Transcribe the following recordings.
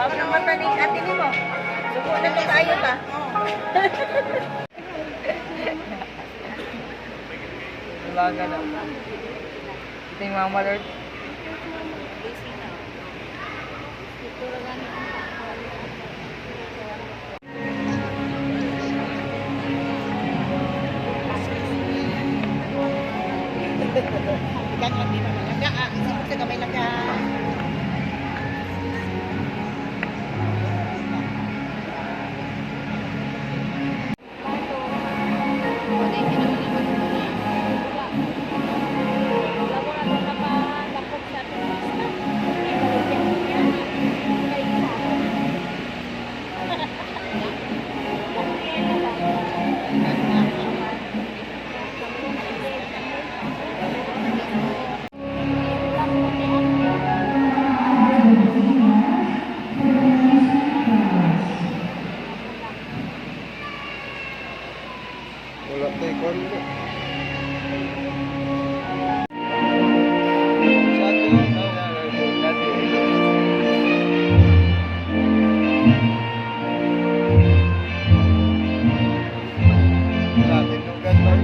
Ako ng mata ni ate ni mo. Suko na ito tayo ka. Talaga na. Ito yung mga malord. Ikan lang din naman. Laga, isip sa gamay laga. Wala tayo kondo. Natin yung ganda.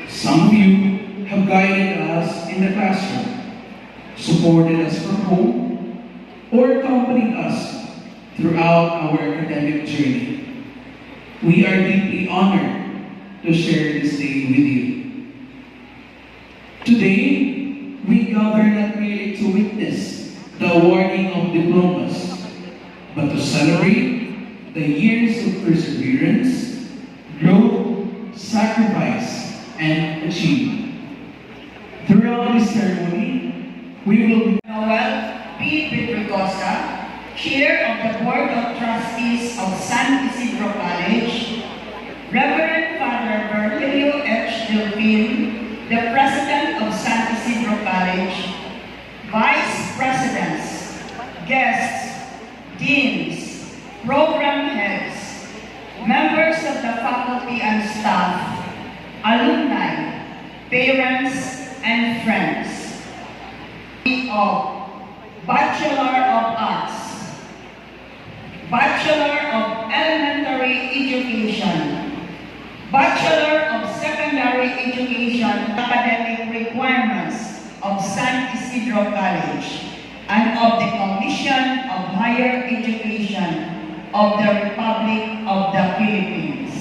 Some of you have guided us in the classroom, supported us from home, or accompanied us throughout our academic journey. We are deeply honored to share this day with you. Today, we gather not merely to witness the awarding of diplomas, but to celebrate the years of perseverance, growth, sacrifice, and achievement. Throughout this ceremony, we will be Noel P. Pedrogosa, Chair of the Board of Trustees of San Isidro College, Reverend Father Virgilio H. Delfin, the President of San Isidro College, Vice Presidents, guests, deans, program heads, members of the faculty and staff, alumni, parents, and friends. Of Bachelor of Arts, Bachelor of Elementary Education, Bachelor of Secondary Education, academic requirements of San Isidro College, and of the Commission of Higher Education of the Republic of the Philippines.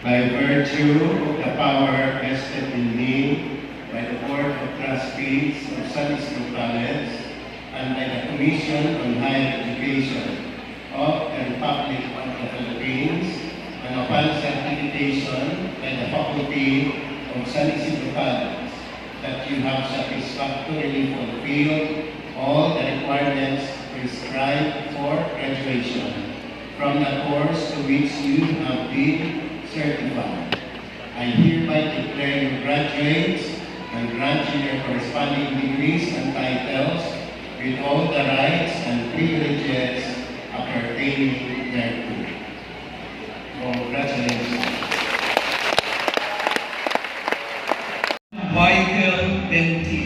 by virtue of the power vested in me by the Board of Trustees of San Isidro College and by the Commission on Higher Education of the Republic of the Philippines, and upon certification by the Faculty of San Isidro College, that you have satisfactorily fulfilled all the requirements prescribed for graduation from the course to which you have been certified. I hereby declare you graduates and grant you your corresponding degrees and titles with all the rights and privileges appertaining thereto. Congratulations. Michael Benti.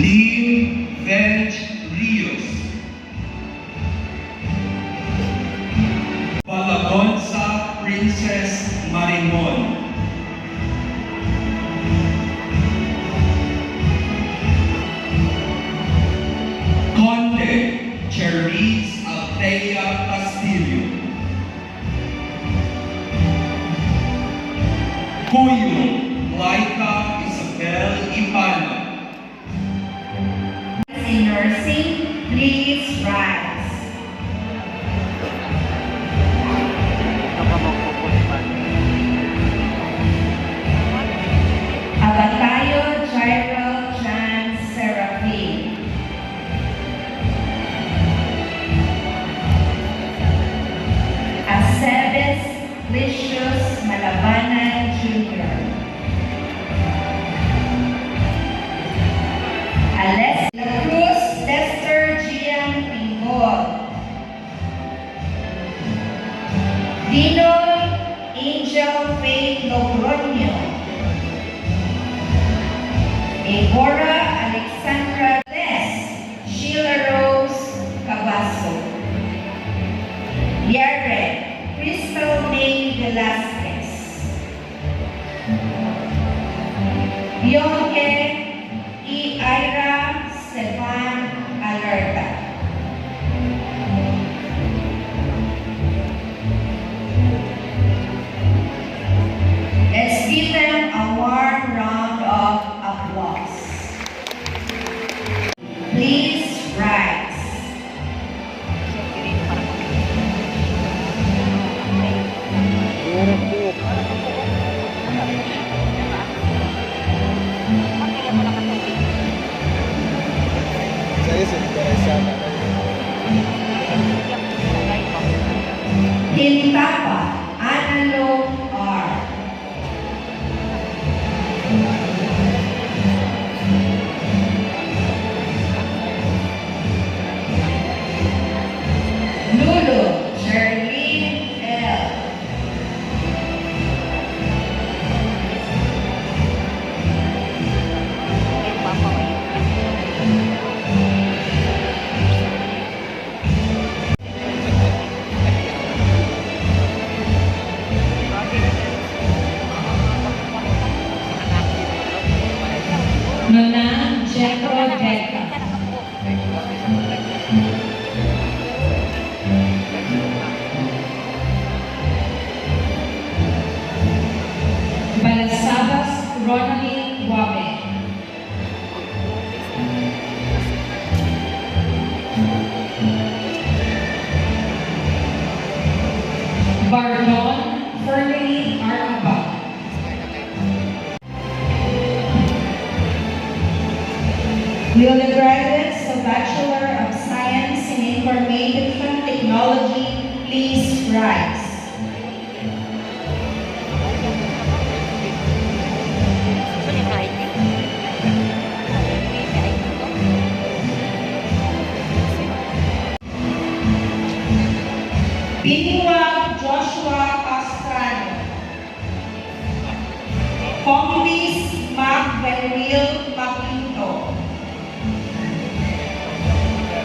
Lim Veg Rios. Balagonza Princess Marimon. Conde Cherise Althea Castillo. Cuyo Laika Isabel Ipano. In nursing, please rise. Abatayo Gyral Chan Seraphine. Aceves Licious Malabanan Jr. Alex La Cruz Lester Gian Pingol. Dino Angel Faith Logroño. Evora Alexandra Les. Sheila Rose Cabasso. Yared Crystal May Velasquez. Yonke E. Ira Sevan Alerta. Let's give them a warm round of applause. Please rise. Saya sudah sana. Hintapa Analo R. Lulu Sherlyn L. Nona Jeffro Deca. Balasabas Ronaldin Wabe. Bardon Ferley Araba. Will the graduates of Bachelor of Science in Information Technology please rise? Biniwag Joshua Pastrano. Pompis Magwelwil Maquinto.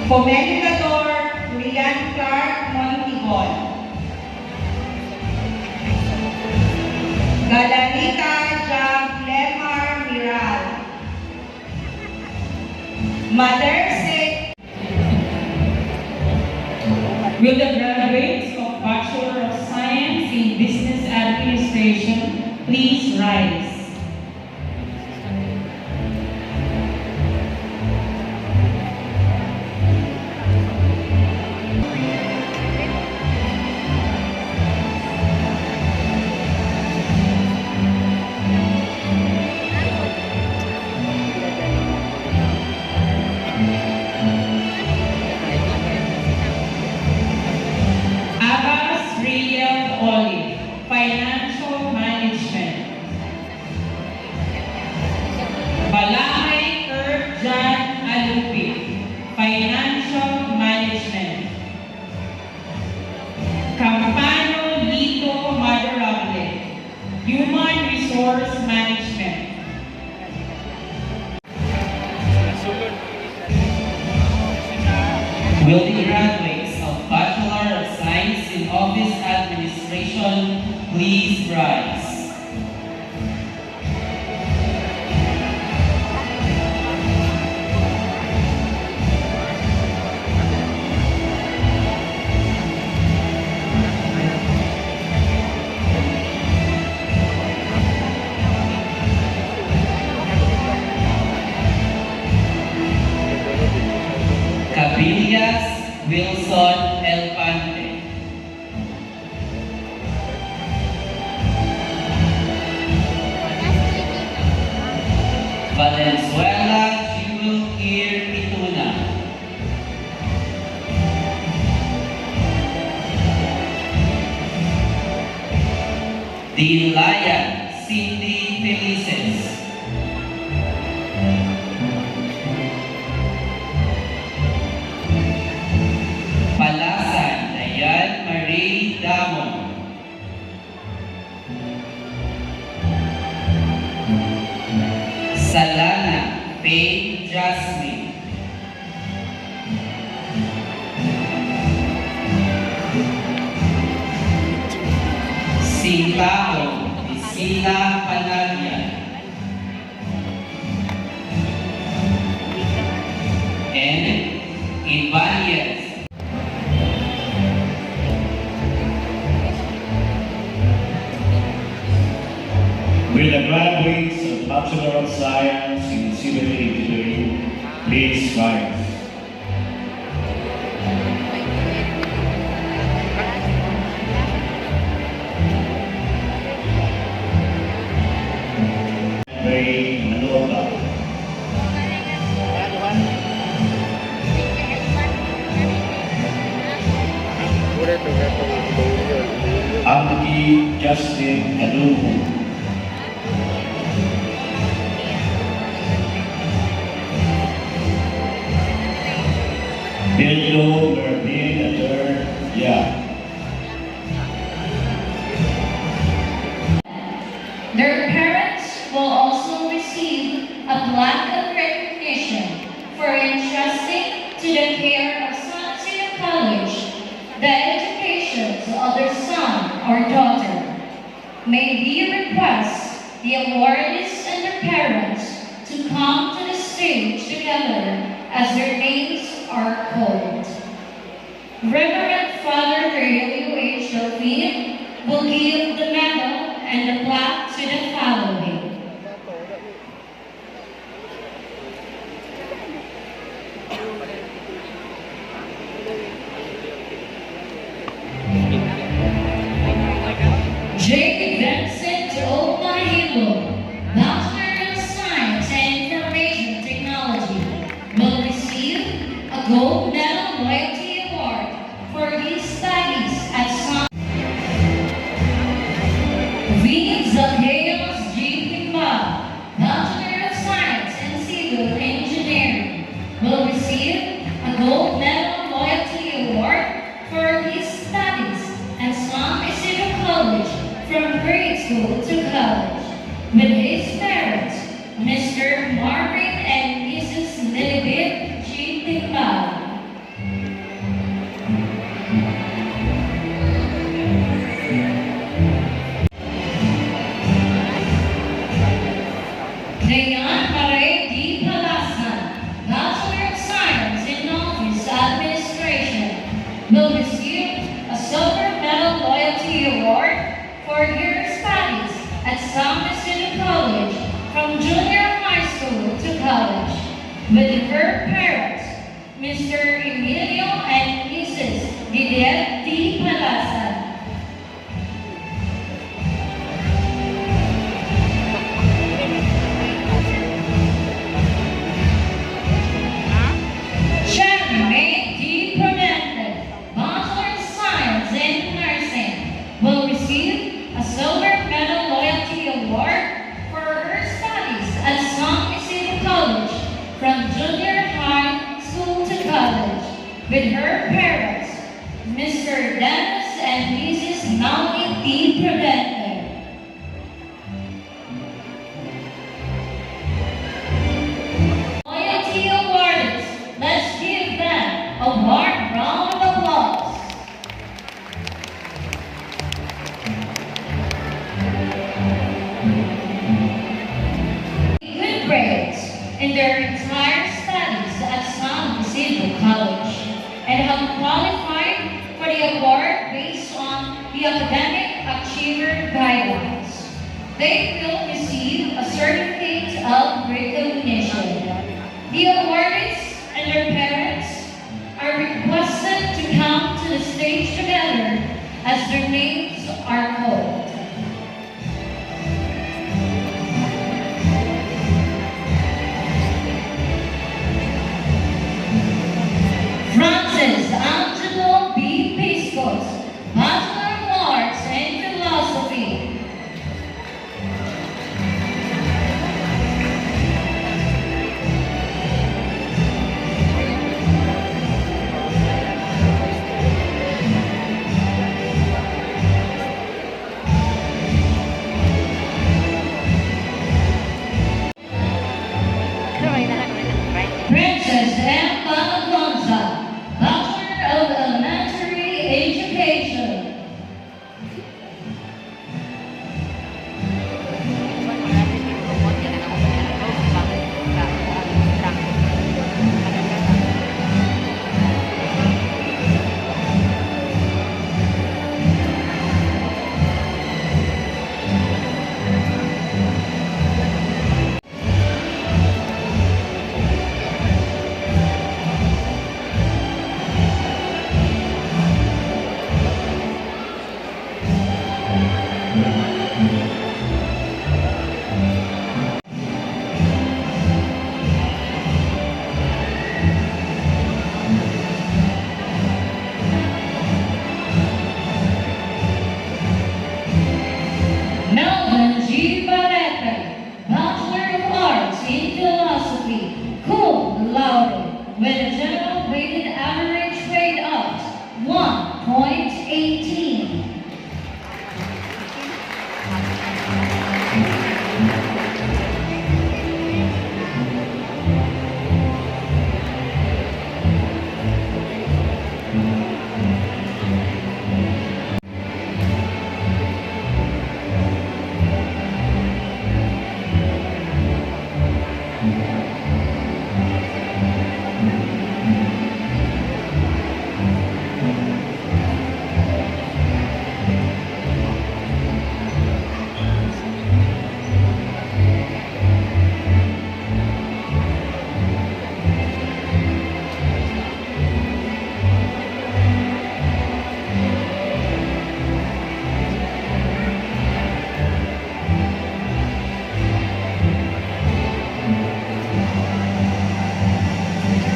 Comendador Rian Clark Montigon. Galanita Jag Lemar Miral. Mother Sake. Will the graduates rise. Abbas Riyad Olive, Financial Management. Balahay Kerjan Alupi, Financial Management. Campano Lito Madarable, Human Resource Management. Will the graduates of Bachelor of Science in Office Administration please rise? Cabillas Wilson Elpante. Valenzuela Jewel Kier Mituna. Dilayan Cindy Felices. Palasan Dayan Marie Damon. Salana Faye Jasmine. Sintao Isila Panagia. And Ibanez. Will the graduates of Bachelor of Science in Civil Engineering please rise? Ray Manota. Abdi Justin Adumu. Bildo Mervin Atur, Their parents will also receive a plaque of recognition for entrusting to the care of San Isidro College the educations of their son or daughter. May we request the awardees and their parents to come to the stage together as their names are called. Reverend Father Aurelio H. Delphine will give the medal and the plaque to the following. J. Vincent O. Mahilo, Bachelor of Science and Information Technology, will receive a Gold Medal Loyalty Award for his studies at San. V. Zacchaeus G. Pimba, Bachelor of Science in Civil Engineering, will receive a Gold Medal Loyalty Award for his studies at San Isidro College from grade school to college, with his parents, Mr. Marvin and Mrs. Lilibet G. Pimba. parents, Mr. Emilio and Mrs. Didier D. Palasan. Jeremy D. Prudente, Bachelor of Science in Nursing, will receive a Silver Medal Loyalty Award for her studies at San Isidro College from junior high school to college, with her parents, Mr. Dennis and Mrs. Melanie D. Prudente. Loyalty awards. Let's give them a warm round of applause. Good grades in their entire studies at San Isidro College and have qualified for the award based on the Academic Achiever Guidelines. They will receive a certificate of recognition. The awardees and their parents are requested to come to the stage together as their names are called. Francis Angelo B. Piscos, Bachelor of Arts in Philosophy. Princess M. Balagonza, Bachelor of Elementary Education. Melvin G. Barreta, Bachelor of Arts in Philosophy, cum laude, with a general weighted average grade of 1.18.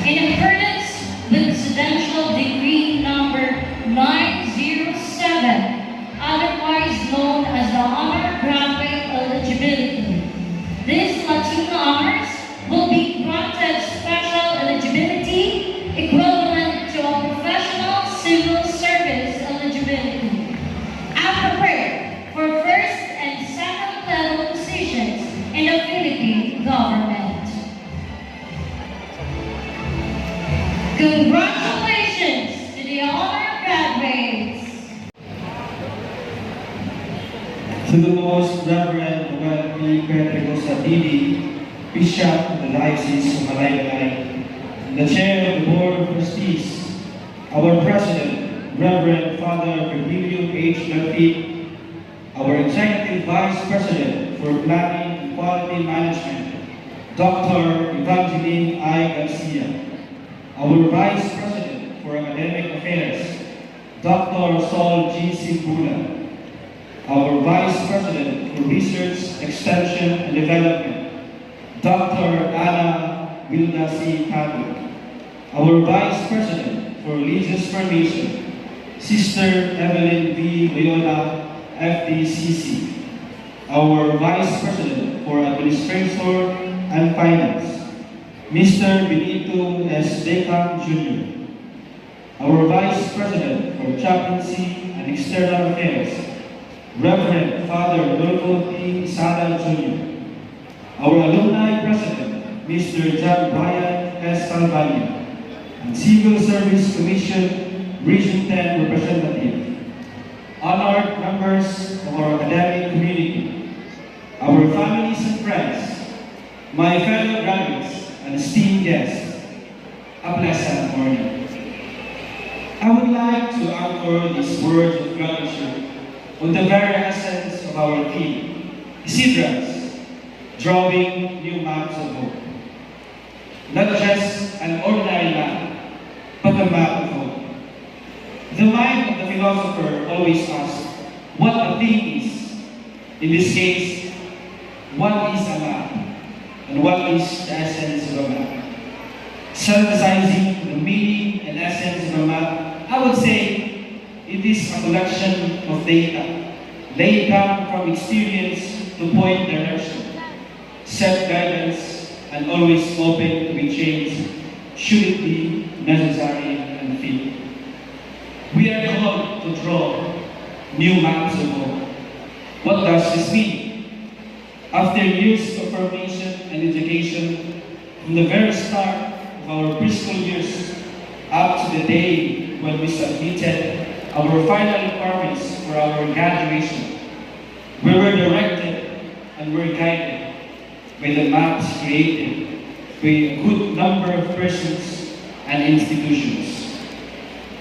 In accordance with Presidential Decree number 907, otherwise known as the Honor Graduate Eligibility, these Latino honors will be granted special eligibility equivalent to a professional civil service eligibility, appropriate for first and second level positions in the Philippine government. Congratulations to the honor graduates. To the Most Reverend Noel P. Pedro Sabidi, Bishop of the Diocese of Malaybalay, the Chair of the Board of Trustees, our President, Reverend Father Virgilio H. Lafitte, our Executive Vice President for Planning and Quality Management, Dr. Evangeline I. Garcia. Our Vice President for Academic Affairs, Dr. Sol G. Sibula. Our Vice President for Research, Extension, and Development, Dr. Ana Wilda C. Cabo. Our Vice President for Religious Formation, Sister Evelyn V. Loyola, FDCC. Our Vice President for Administrator and Finance, Mr. Benito S. Deca Jr. Our Vice President for Chaplaincy and External Affairs, Reverend Father Rodolfo P. Sada Jr. Our Alumni President, Mr. John Brian S. Salvania, and Civil Service Commission Region 10 Representative, honored members of our academic community, our families and friends, my fellow graduates and esteemed guests, a pleasant morning. I would like to anchor these words of gratitude on the very essence of our theme, Isidra's drawing new maps of hope. Not just an ordinary map, but a map of hope. The mind of the philosopher always asks what a thing is. In this case, what is a map? And what is the essence of a map? Synthesizing the meaning and essence of a map, I would say it is a collection of data laid down from experience to point direction, set guidance, and always open to be changed should it be necessary and fit. We are called to draw new maps of hope. What does this mean? After years of formation and education, from the very start of our preschool years up to the day when we submitted our final requirements for our graduation, we were directed and were guided by the maps created by a good number of persons and institutions.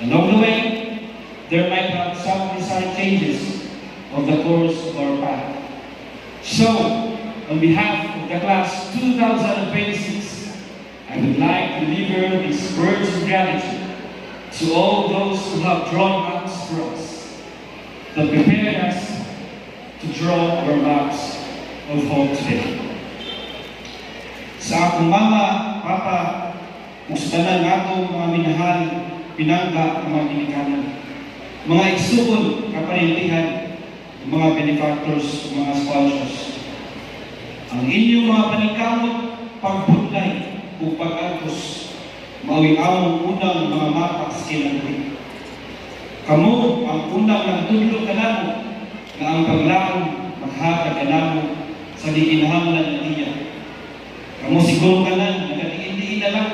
Along the way, there might have some design changes of the course of our path. So, on behalf of the class 2026, I would like to deliver these words of gratitude to all those who have drawn maps for us, that prepared us to draw our maps of hope today. Sa akong mama, papa, ug sa tanan natong mga minahal, pinangga ang mga ginikanan, mga igsuon, kaparintihan, mga benefactors, mga sponsors. Ang inyong mga paningkamot, pagbudlay o pag-agos, mauwi among unang mga mapa sa kinabuhi. Kamu ang unang nagtudlo kanamo na ang paglaon maghatag kanamo sa gikinahanglan na niya. Kamu siguro kanan nagadiin-diin na lang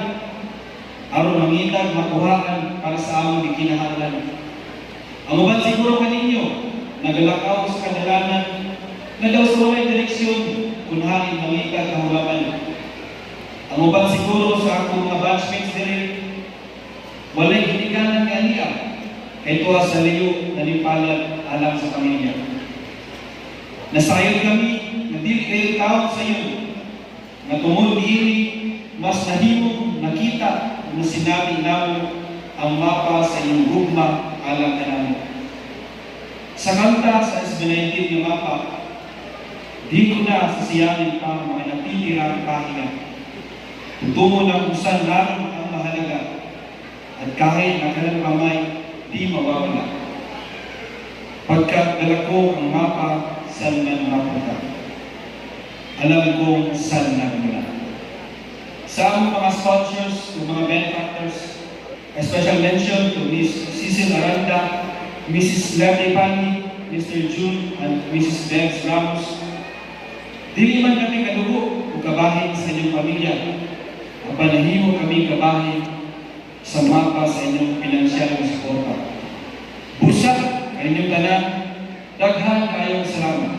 aron mangitag makuhaan para sa among gikinahanglan. Ang uban siguro kaninyo nagalakaw sa kadalanan na daw sa walay direksyon kunhain mangitag kahulakan. Ang uban siguro sa akong mga batchmates diri walay ginikanan nga niya kay tuwa sa liyo na nipalag alang sa pamilya. Nasayod kami na dili kayo taon sa iyo na tungod diini mas nahimong nakita na sinabi namo ang mapa sa iyong gugma alang kanamo. Sa kanta sa S19 yung mapa, di ko na sasiyangin pa mga natitirang pahinga. Tungo na kung saan naroon ang mahalaga at kahit nakalang pamay, di mawawala. Pagkat dala ko ang mapa, saan man mapunta. Alam kong saan nagmula. Sa among mga sponsors, mga benefactors, a special mention to Ms. Cecil Aranda, Mrs. Leslie Pani, Mr. June, and Mrs. Bex Ramos. Dili man kami kadugo o kabahin sa inyong pamilya. Ang panahimo kami kabahin sa mapa sa inyong pinansyal na suporta. Busa ang inyong tanan, daghan kayong salamat.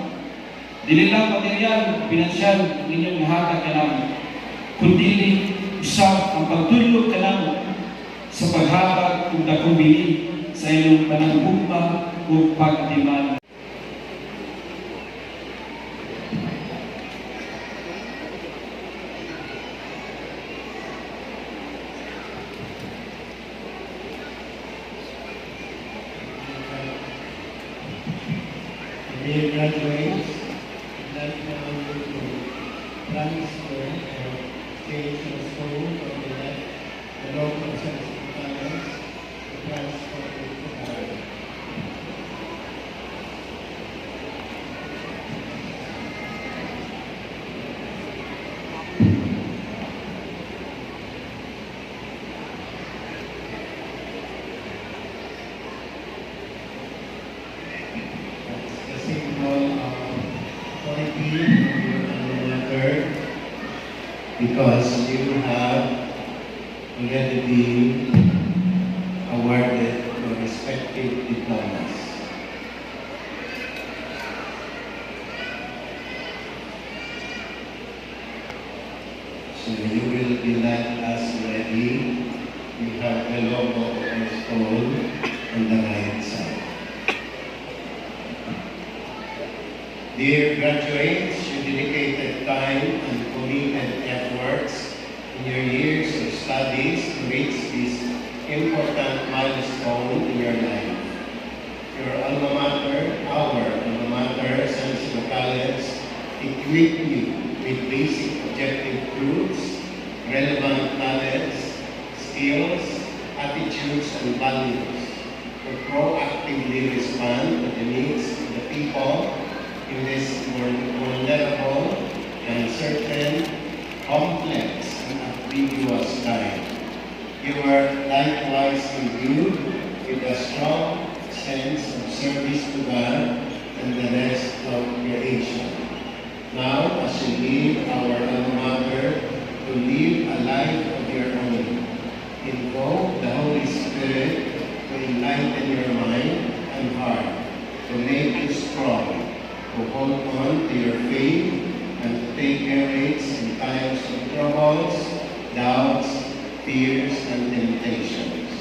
Dili lang material, pinansyal ang inyong nahatag kanamo, kundi usap ang pagtulog kanamo sa paghatag kung dakong bili sa inyong pananggugma o pagtiman. Dear graduates, I'd like now to transfer or change the school from the local service talents to transfer to Tagalog. The symbol of authority of your alma mater, because you have already been awarded your respective diplomas. So you will be like us ready. We have the logo of our school on the right side. Dear graduates, you dedicated time and committed efforts in your years of studies to reach this important milestone in your life. Your alma mater, our alma mater, San Isidro College, equip you with basic objective truths, relevant knowledge, skills, attitudes, and values to proactively respond to the needs of the people in this vulnerable, uncertain, complex, and ambiguous time. You are likewise imbued with a strong sense of service to God and the rest of creation. Now, as you leave our alma mater to live a life of your own, invoke the Holy Spirit to enlighten your mind and heart, to make you strong, to hold on to your faith, and to take courage in times of troubles, doubts, fears, and temptations.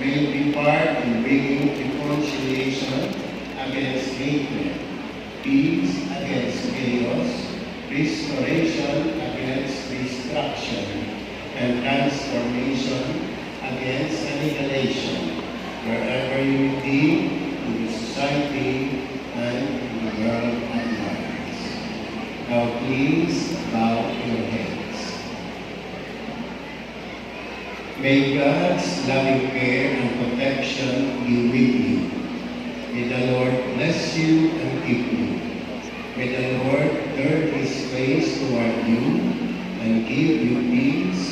May you be part in bringing reconciliation against hatred, peace against chaos, restoration against destruction, and transformation against annihilation, wherever you may be in the society and in the world at large. Now please bow your heads. May God's loving care and protection be with you. May the Lord bless you and keep you. May the Lord turn His face toward you and give you peace,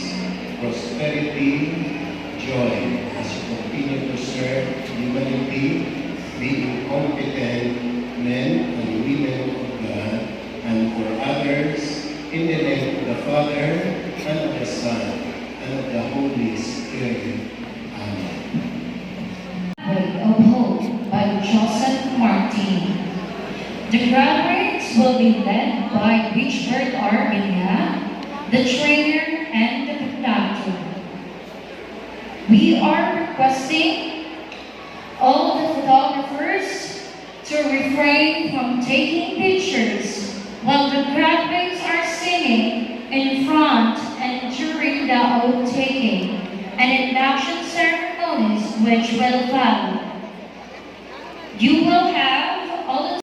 prosperity, joy as you continue to serve humanity, being competent men and women of God, and for others, in the name of the Father, and of the Son, and of the Holy Spirit. Amen. Way of Hope by Joseph Martin. The graduates will be led by Richard R. Benya, the trainer and the conductor. We are requesting all the photographers to refrain from taking pictures while the graduates are singing in front and during the oath-taking and induction ceremonies which will follow. You will have all the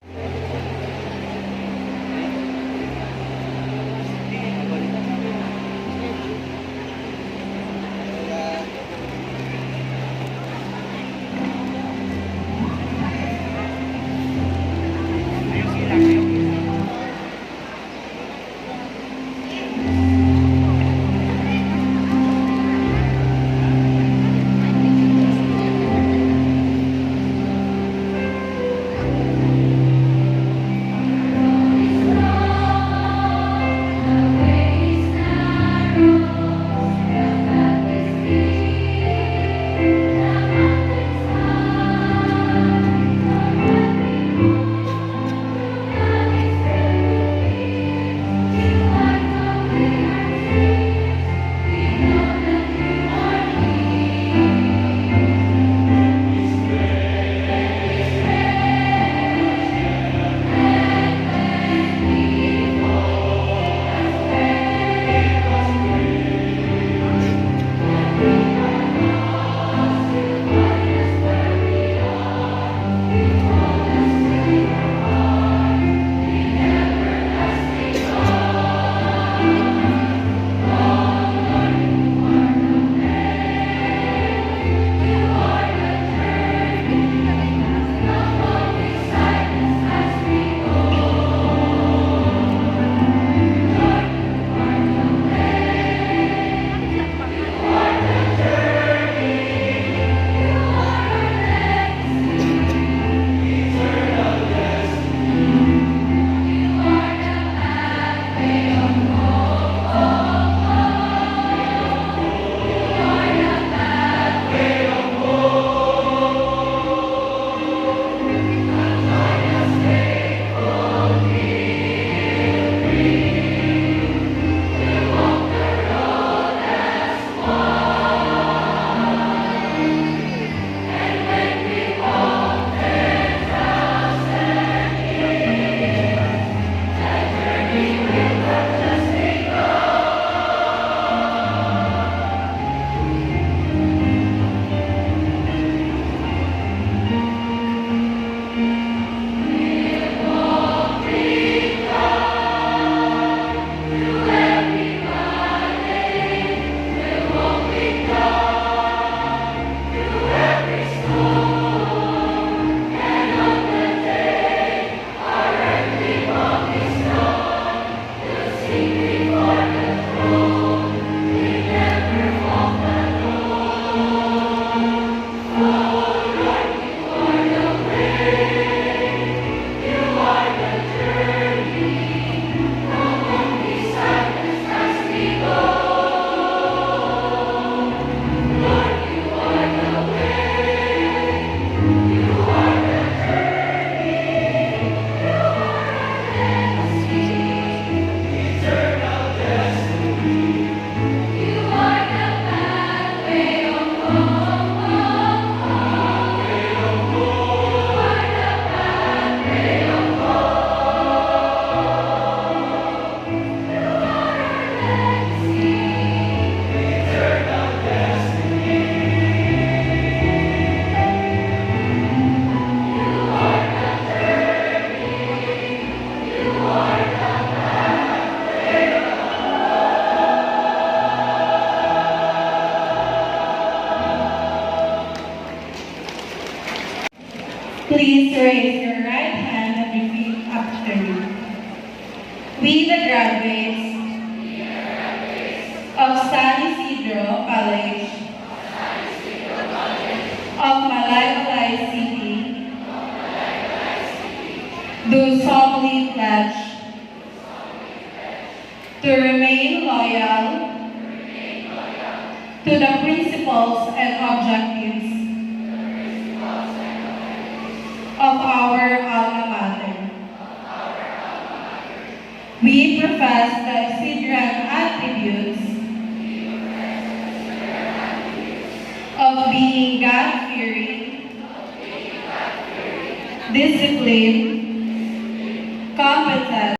Please raise your right hand and repeat after me. We, the graduates of San Isidro College of Malaybalay City, do solemnly pledge to remain loyal to the principles and objectives of our alma mater. We profess the Isidran attributes of being God-fearing, disciplined, competent,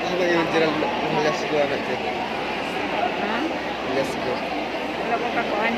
Ano ba yung Gerald Let's go natin? Ha? Let's go. Wala ko kakuan.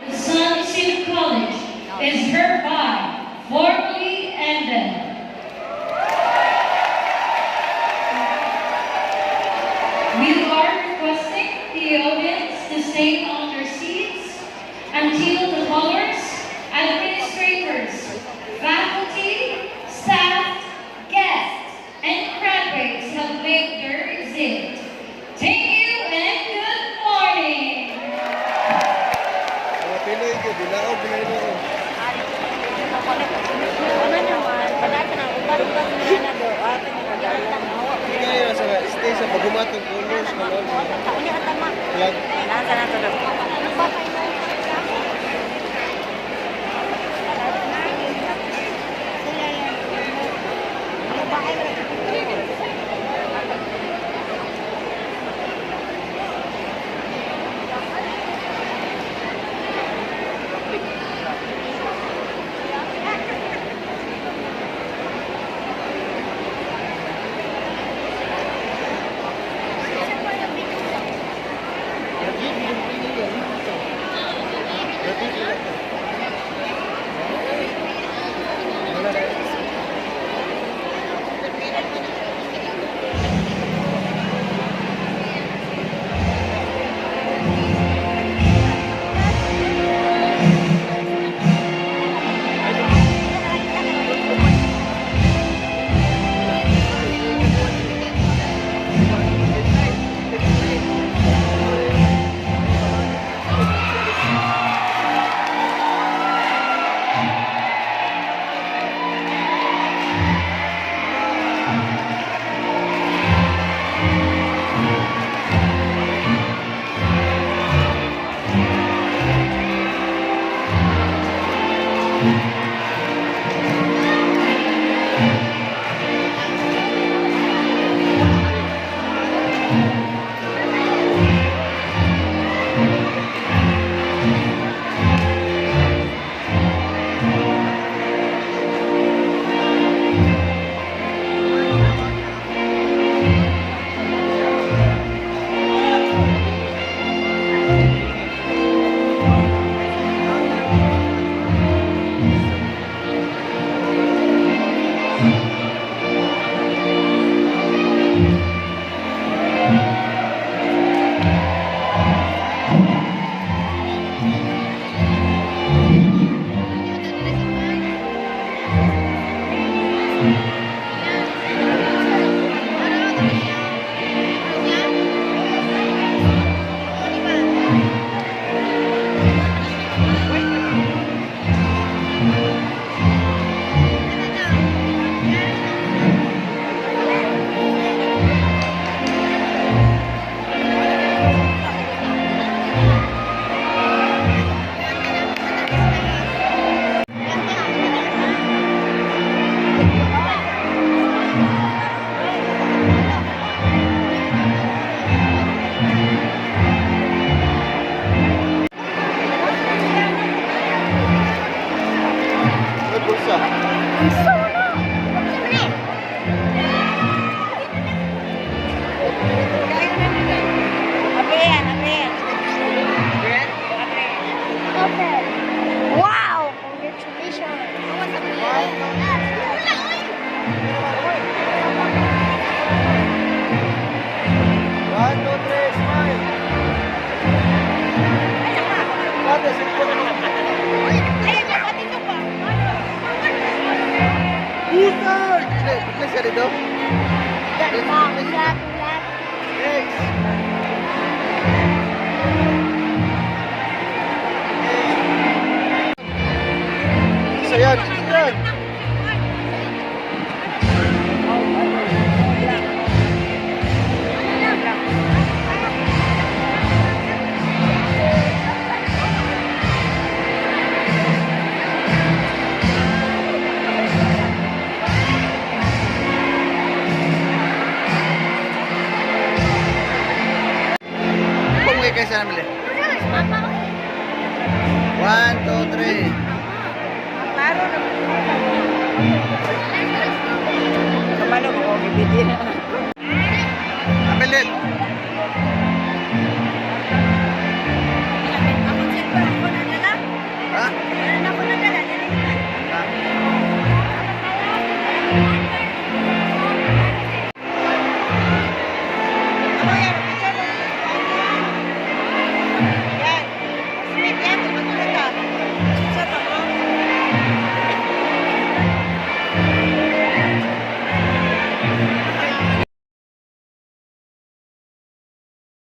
The San Isidro College is hereby formally ended. We are requesting the audience to stay on their seats until the callers, administrators, faculty, staff, guests, and graduates have made their exit. Thank you and good morning. Mga Pinoy ko, bilao, Pinoy mo. Ano naman? Palagi na uban-uban na do. Ato ni pagyalan mo. Hindi kayo sa stay sa pagumatong pulos. Uli ang tama. Flag. Nasa na to do. Ano ba kayo? Ano ba kayo? May bulsa. Abrihan, abrihan. Okay. Wow! Congratulations. One, two, three, smile. Ate, sige po. Butag! Please ka dito. Next. Isa yan. Yan. Pumuli kayo sa namin. 1, 2, 3. Kamalo ko, bibili. Amilit.